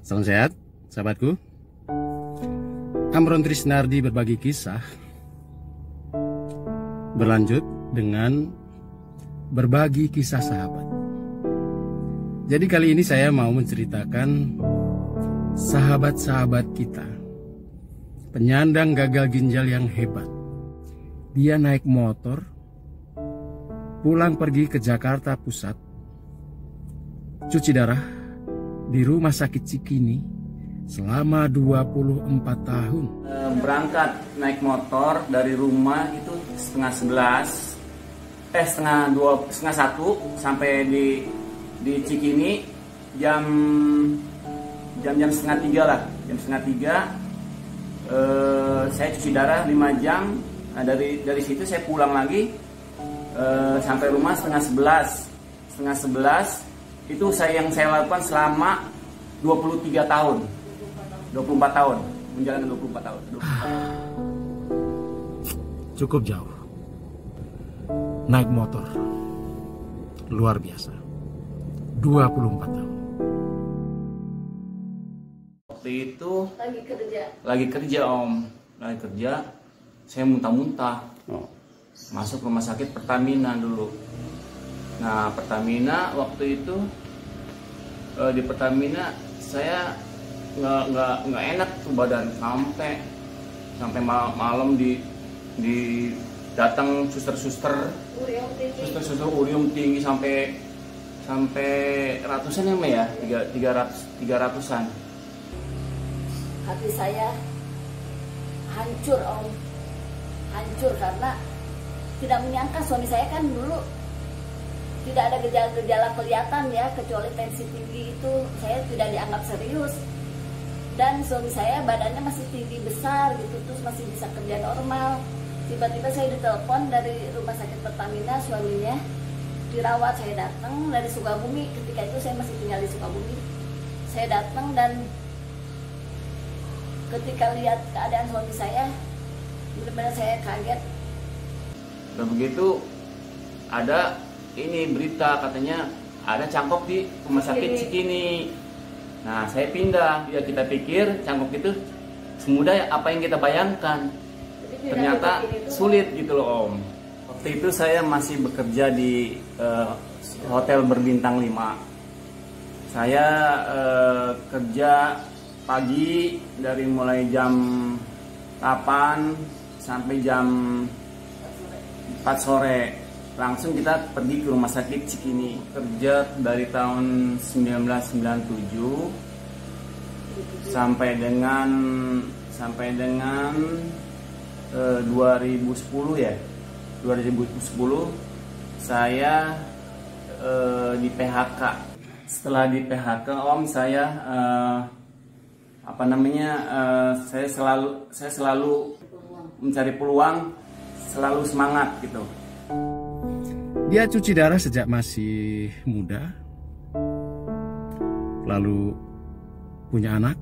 Salam sehat, sahabatku. Amron Trisnardi berbagi kisah berlanjut dengan berbagi kisah sahabat. Jadi kali ini saya mau menceritakan sahabat-sahabat kita, penyandang gagal ginjal yang hebat. Dia naik motor, pulang pergi ke Jakarta Pusat, cuci darah di Rumah Sakit Cikini selama 24 tahun. Berangkat naik motor dari rumah itu setengah 1 sampai di Cikini jam setengah 3 lah. Jam setengah 3 saya cuci darah 5 jam. Nah, dari situ saya pulang lagi sampai rumah setengah 11 itu yang saya lakukan selama 24 tahun, menjalankan 24 tahun. Cukup jauh. Naik motor, luar biasa. 24 tahun. Waktu itu lagi kerja Om, saya muntah-muntah. Masuk rumah sakit Pertamina dulu. Nah, Pertamina waktu itu di Pertamina saya nggak enak tuh badan sampai malam di datang suster urium tinggi sampai ratusan ya, 300-an. Hati saya hancur Om, hancur karena tidak menyangka suami saya kan dulu tidak ada gejala-gejala kelihatan ya, kecuali tensi tinggi itu saya tidak dianggap serius. Dan suami saya badannya masih tinggi besar gitu, terus masih bisa kerja normal. Tiba-tiba saya ditelepon dari Rumah Sakit Pertamina, suaminya dirawat. Saya datang dari Sukabumi, ketika itu saya masih tinggal di Sukabumi. Saya datang dan ketika lihat keadaan suami saya, benar-benar saya kaget. Dan begitu ada ini berita katanya ada cangkok di Rumah Sakit Cikini. Nah, saya pindah. Ya, kita pikir cangkok itu semudah apa yang kita bayangkan. Ternyata sulit gitu loh Om. Waktu itu saya masih bekerja di hotel berbintang 5. Saya kerja pagi dari mulai jam 8 sampai jam 4 sore. Langsung kita pergi ke Rumah Sakit Cikini. Kerja dari tahun 1997 sampai dengan 2010 ya. 2010 saya di PHK. Setelah di PHK Om, saya saya selalu mencari peluang, selalu semangat gitu. Dia cuci darah sejak masih muda, lalu punya anak,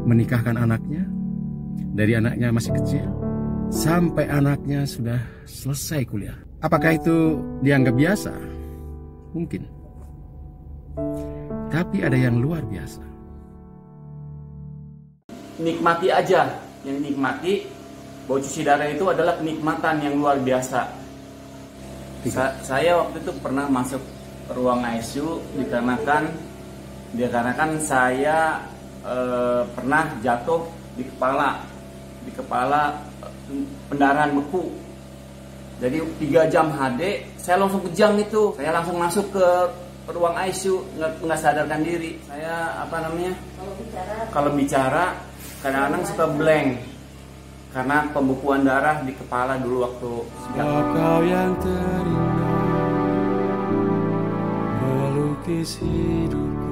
menikahkan anaknya, dari anaknya masih kecil sampai anaknya sudah selesai kuliah. Apakah itu dianggap biasa? Mungkin. Tapi ada yang luar biasa. Nikmati aja, yang nikmati bahwa cuci darah itu adalah kenikmatan yang luar biasa. Saya waktu itu pernah masuk ruang ICU dikarenakan saya pernah jatuh di kepala pendarahan beku. Jadi 3 jam HD, saya langsung kejang itu. Saya langsung masuk ke ruang ICU, nggak sadarkan diri. Saya kalau bicara kadang-kadang suka blank karena pembekuan darah di kepala dulu waktu kau yang terindah melukis hidupku.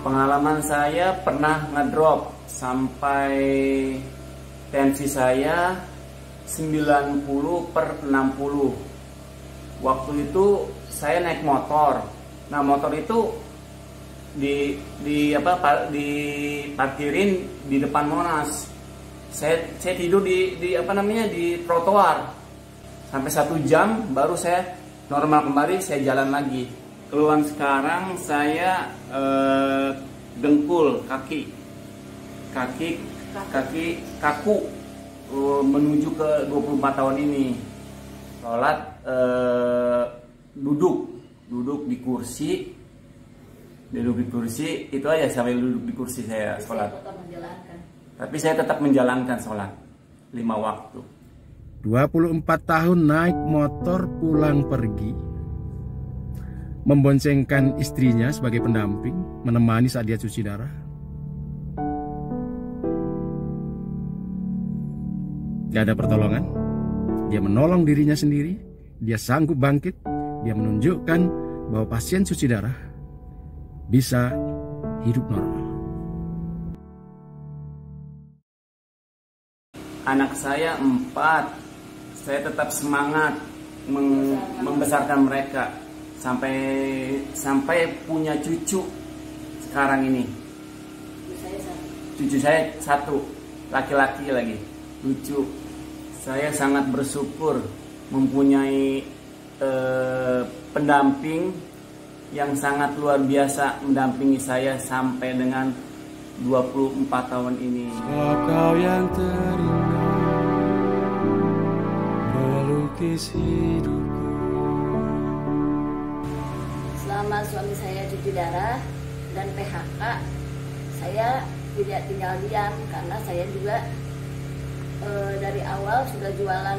Pengalaman saya pernah ngedrop sampai tensi saya 90/60. Waktu itu saya naik motor. Nah, motor itu diparkirin di depan Monas. Saya tidur di trotoar sampai 1 jam, baru saya normal kembali, saya jalan lagi. Keluhan sekarang saya dengkul, kaki kaku menuju ke 24 tahun ini. Sholat duduk di kursi, itu aja, sampai duduk di kursi saya sholat. Tapi saya tetap menjalankan sholat 5 waktu. 24 tahun naik motor pulang pergi, memboncengkan istrinya sebagai pendamping, menemani saat dia cuci darah. Gak ada pertolongan, dia menolong dirinya sendiri, dia sanggup bangkit, dia menunjukkan bahwa pasien cuci darah bisa hidup normal. Anak saya 4, saya tetap semangat membesarkan mereka sampai punya cucu sekarang ini. Cucu saya 1, laki-laki lagi, lucu. Saya sangat bersyukur mempunyai pendamping yang sangat luar biasa mendampingi saya sampai dengan 24 tahun ini. Sebab kau yang terindah melukis hidupku. Selama suami saya cuci darah dan PHK, saya tidak tinggal diam karena saya juga dari awal sudah jualan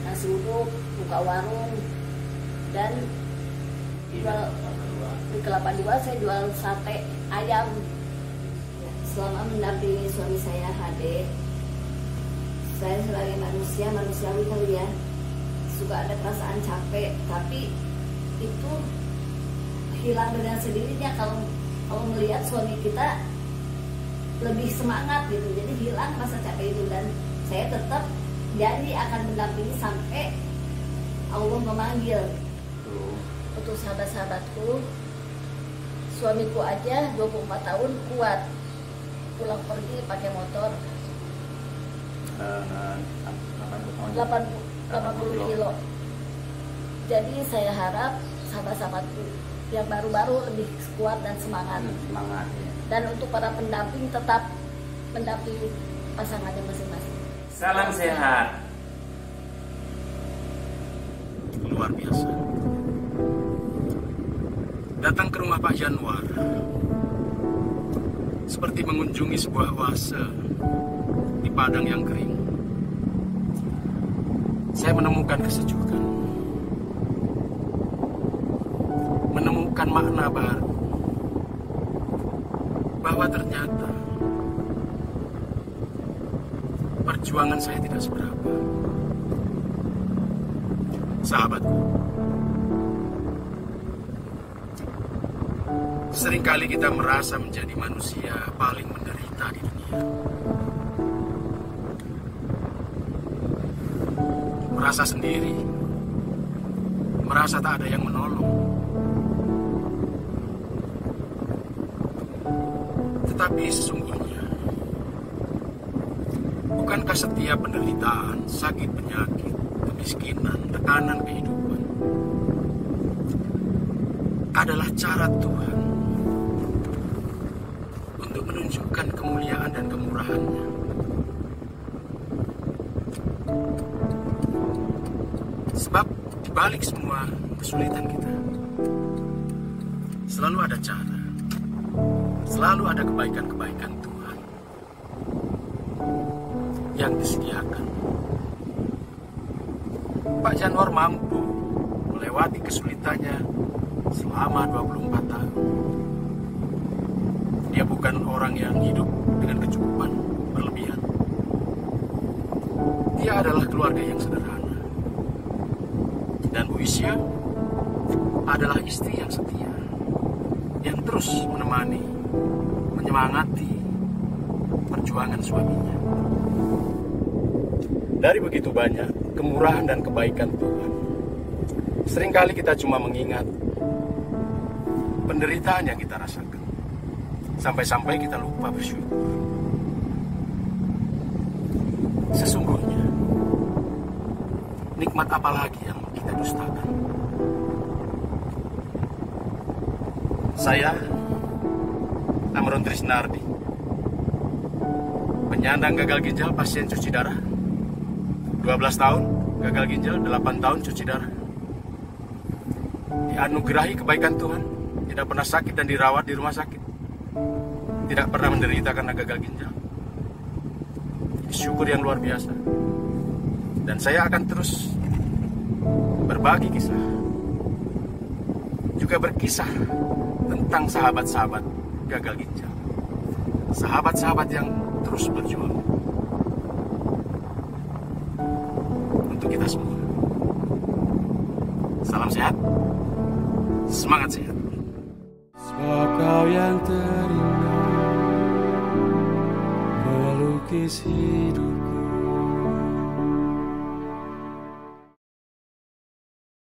nasi uduk, buka warung, dan jual di Kelapa 2 saya jual sate ayam. Selama mendampingi suami saya HD, saya sebagai manusiawi kali ya, suka ada perasaan capek, tapi itu hilang dengan sendirinya kalau melihat suami kita lebih semangat gitu. Jadi hilang rasa capek itu, dan saya tetap janji akan mendampingi sampai Allah memanggil. Untuk sahabat-sahabatku, suamiku aja 24 tahun kuat, pulang pergi pakai motor 80 kilo. Jadi saya harap sahabat-sahabatku yang baru-baru lebih kuat dan semangat. Ya. Dan untuk para pendamping tetap mendampingi pasangannya masing-masing. Salam sehat. Luar biasa. Datang ke rumah Pak Januar seperti mengunjungi sebuah oase di padang yang kering. Saya menemukan kesejukan, menemukan makna baru, bahwa ternyata perjuangan saya tidak seberapa. Sahabatku, seringkali kita merasa menjadi manusia paling menderita di dunia. Merasa sendiri, merasa tak ada yang menolong. Tetapi sesungguhnya, bukankah setiap penderitaan, sakit penyakit, kemiskinan, tekanan kehidupan adalah cara Tuhan untuk menunjukkan kemuliaan dan kemurahan-Nya? Sebab di balik semua kesulitan kita selalu ada cara, selalu ada kebaikan-kebaikan Tuhan yang disediakan. Pak Januar mampu melewati kesulitannya selama 24 tahun. Dia bukan orang yang hidup dengan kecukupan berlebihan. Dia adalah keluarga yang sederhana. Dan Bu Isya adalah istri yang setia, yang terus menemani, menyemangati perjuangan suaminya. Dari begitu banyak kemurahan dan kebaikan Tuhan, seringkali kita cuma mengingat penderitaan yang kita rasakan, sampai-sampai kita lupa bersyukur. Sesungguhnya, nikmat apa lagi yang kita dustakan? Saya, Amron Trisnardi, penyandang gagal ginjal pasien cuci darah, 12 tahun gagal ginjal, 8 tahun cuci darah. Dianugerahi kebaikan Tuhan, tidak pernah sakit dan dirawat di rumah sakit, tidak pernah menderita karena gagal ginjal. Syukur yang luar biasa. Dan saya akan terus berbagi kisah, juga berkisah tentang sahabat-sahabat gagal ginjal, sahabat-sahabat yang terus berjuang untuk kita semua. Salam sehat, semangat sehat. Sebab kau yang terindah melukis hidup.